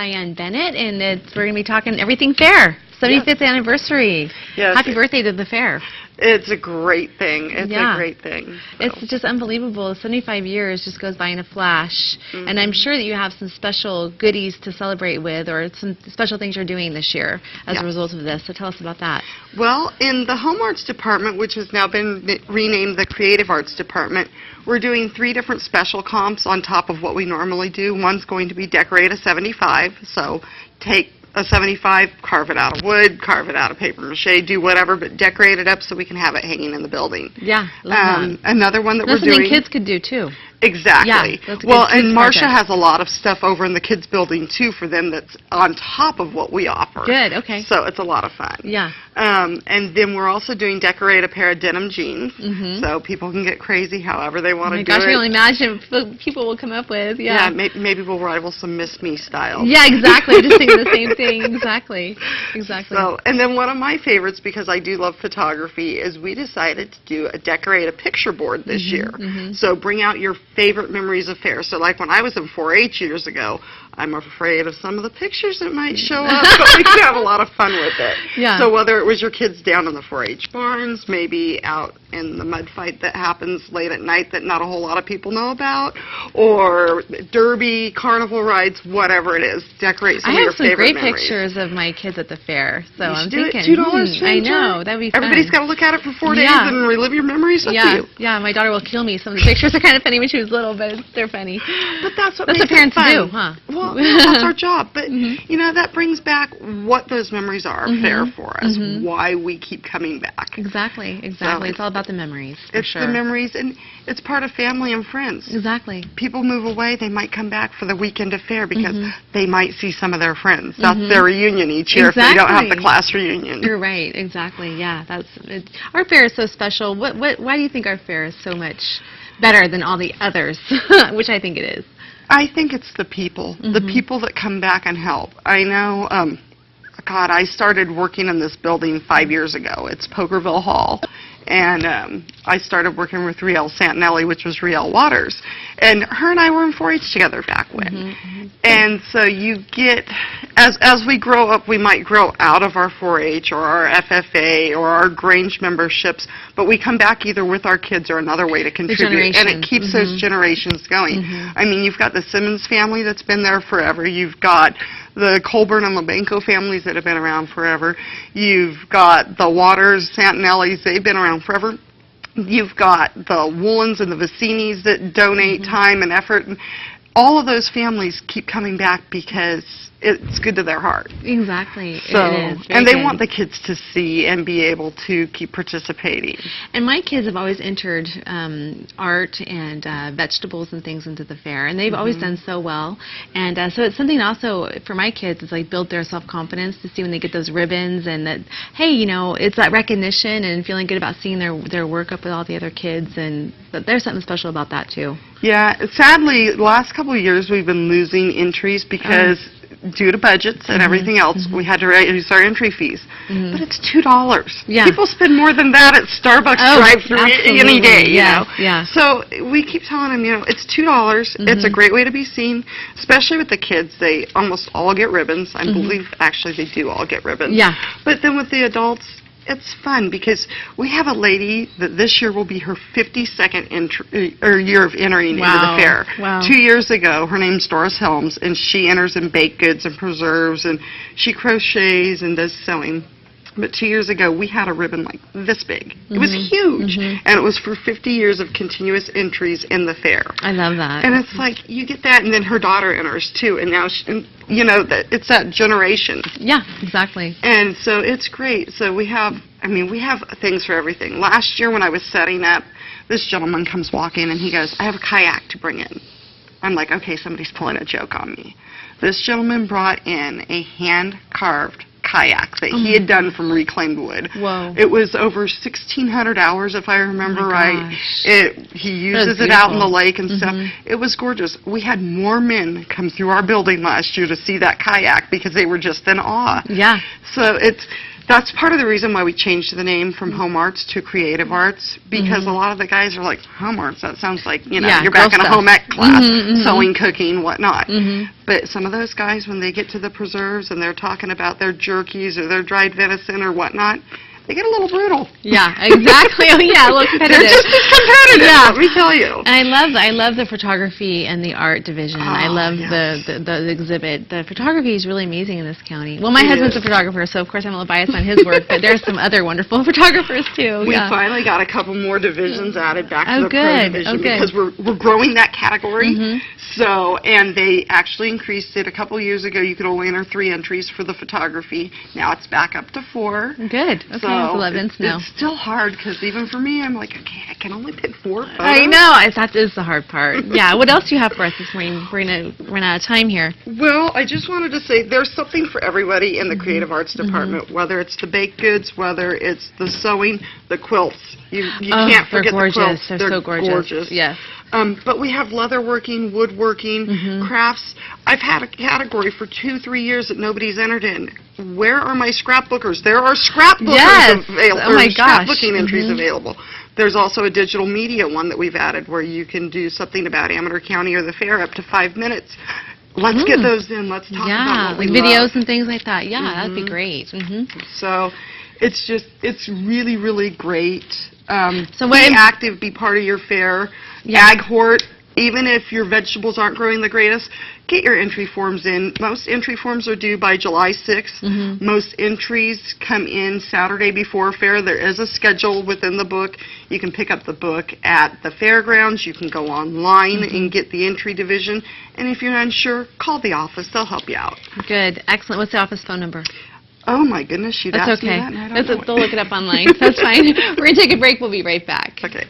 Diane Bennett, and we're going to be talking everything fair. 75th anniversary. Yes. Happy birthday to the fair. It's a great thing. It's a great thing. So. It's just unbelievable. 75 years just goes by in a flash. And I'm sure that you have some special goodies to celebrate with, or some special things you're doing this year as a result of this. So tell us about that. Well, in the Home Arts Department, which has now been renamed the Creative Arts Department, we're doing 3 different special comps on top of what we normally do. One's going to be Decorate a 75, so take a 75, carve it out of wood, carve it out of paper mache, do whatever, but decorate it up so we can have it hanging in the building. Yeah, love that. Another one that That's we're doing. something kids could do too. Exactly. Yeah, well, and Marcia has a lot of stuff over in the kids' building too for them that's on top of what we offer. Good, okay. So it's a lot of fun. Yeah. And then we're also doing Decorate a Pair of Denim Jeans, so people can get crazy however they want to do it. Oh my gosh, I can only imagine what people will come up with. Yeah, maybe we'll rival some Miss Me styles. Yeah, exactly. Just thinking the same thing. Exactly. Exactly. So, and then one of my favorites, because I do love photography, is we decided to do a Decorate a Picture board this year. So bring out your favorite memories of fair. So like when I was in 4-H years ago, I'm afraid of some of the pictures that might show up, but we can have a lot of fun with it. Yeah. So whether it was your kids down in the 4-H barns, maybe out in the mud fight that happens late at night that not a whole lot of people know about, or derby, carnival rides, whatever it is, decorate some of your favorite memories. I have some great pictures of my kids at the fair, so I'm thinking, $2 I know, that'd be fun. Everybody's got to look at it for 4 days and relive your memories with you. Yeah, my daughter will kill me. Some of the pictures are kind of funny when she was little, but they're funny. But that's what parents fun. do, huh? Well, that's our job. But, you know, that brings back what those memories are fair for us, why we keep coming back. Exactly. So it's all about the memories, It's the memories, and it's part of family and friends. Exactly. People move away, they might come back for the weekend of fair because they might see some of their friends. That's their reunion each year if they don't have the class reunion. You're right, exactly, yeah. Our fair is so special. Why do you think our fair is so much better than all the others, which I think it is? I think it's the people that come back and help. I know, God, I started working in this building 5 years ago. It's Pokerville Hall. And I started working with Riel Santinelli, which was Riel Waters. And her and I were in 4-H together back when. And so you get, as we grow up, we might grow out of our 4-H or our FFA or our Grange memberships, but we come back either with our kids or another way to contribute. And it keeps those generations going. I mean, you've got the Simmons family that's been there forever. You've got the Colburn and Lebanco families that have been around forever. You've got the Waters, Santinellis, they've been around forever. You've got the Woolens and the Vicinis that donate time and effort. And all of those families keep coming back because it's good to their heart. Exactly. So, it is. And they want the kids to see and be able to keep participating. And my kids have always entered art and vegetables and things into the fair, and they've always done so well. And so it's something also for my kids is like build their self-confidence to see when they get those ribbons and that, hey, you know, it's that recognition and feeling good about seeing their work up with all the other kids, and but there's something special about that too. Yeah, sadly, the last couple of years we've been losing entries because due to budgets and everything else, we had to raise our entry fees. But it's $2. Yeah. People spend more than that at Starbucks drive-thru any day, you know. Yeah. So we keep telling them, you know, it's $2. It's a great way to be seen, especially with the kids. They almost all get ribbons. I believe, actually, they do all get ribbons. Yeah. But then with the adults, it's fun because we have a lady that this year will be her 52nd year of entering into the fair. Wow. 2 years ago, her name's Doris Helms, and she enters in baked goods and preserves, and she crochets and does sewing. But 2 years ago, we had a ribbon like this big. It was huge, and it was for 50 years of continuous entries in the fair. I love that. And it's like, you get that, and then her daughter enters, too, and now, you know, it's that generation. Yeah, exactly. And so it's great. So we have, we have things for everything. Last year when I was setting up, this gentleman comes walking, and he goes, I have a kayak to bring in. I'm like, okay, somebody's pulling a joke on me. This gentleman brought in a hand-carved kayak that he had done from reclaimed wood. Whoa. It was over 1,600 hours, if I remember right. He uses it out in the lake and stuff. It was gorgeous. We had more men come through our building last year to see that kayak because they were just in awe. Yeah. So That's part of the reason why we changed the name from Home Arts to Creative Arts, because a lot of the guys are like, Home Arts, that sounds like, you know, Yeah, you're back in girl a stuff. home ec class, sewing, cooking, whatnot. Mhm. But some of those guys, when they get to the preserves and they're talking about their jerkies or their dried venison or whatnot, they get a little brutal. Yeah, exactly. Oh, yeah, a little competitive. They're just as competitive, Yeah. let me tell you. And I love the photography and the art division. I love yes. the exhibit. The photography is really amazing in this county. Well, my It husband's is. a photographer, so of course I'm a little biased on his work, but there's some other wonderful photographers too. We Yeah. finally got a couple more divisions added back Oh, to the pro good. division Oh, good. because we're growing that category. Mhm. So, and they actually increased it a couple years ago. You could only enter 3 entries for the photography. Now it's back up to 4. Good. Okay, So that's 11 now. it's still hard because even for me, I'm like, okay, I can only pick 4 photos. I know. That is the hard part. Yeah. What else do you have for us this morning? We're going to run out of time here. Well, I just wanted to say there's something for everybody in the Creative Arts Department, whether it's the baked goods, whether it's the sewing, the quilts. You Oh, can't they're forget gorgeous. the quilts. They're so gorgeous. Yes. But we have leatherworking, woodworking, crafts. I've had a category for 2-3 years that nobody's entered in. Where are my scrapbookers? There are scrapbookers Yes. available. Oh my gosh. Scrapbooking entries available. There's also a digital media one that we've added where you can do something about Amador County or the fair up to 5 minutes. Let's get those in. Let's talk about what we like videos love. and things like that. Yeah, that'd be great. So it's really, really great. So be active, be part of your fair. Yeah. Ag Hort, even if your vegetables aren't growing the greatest, get your entry forms in. Most entry forms are due by July 6th. Most entries come in Saturday before fair. There is a schedule within the book. You can pick up the book at the fairgrounds. You can go online and get the entry division. And if you're unsure, call the office. They'll help you out. Good. Excellent. What's the office phone number? Oh, my goodness. You'd That's ask okay. me that, and I don't know it. They'll look it up online. That's fine. We're going to take a break. We'll be right back. Okay.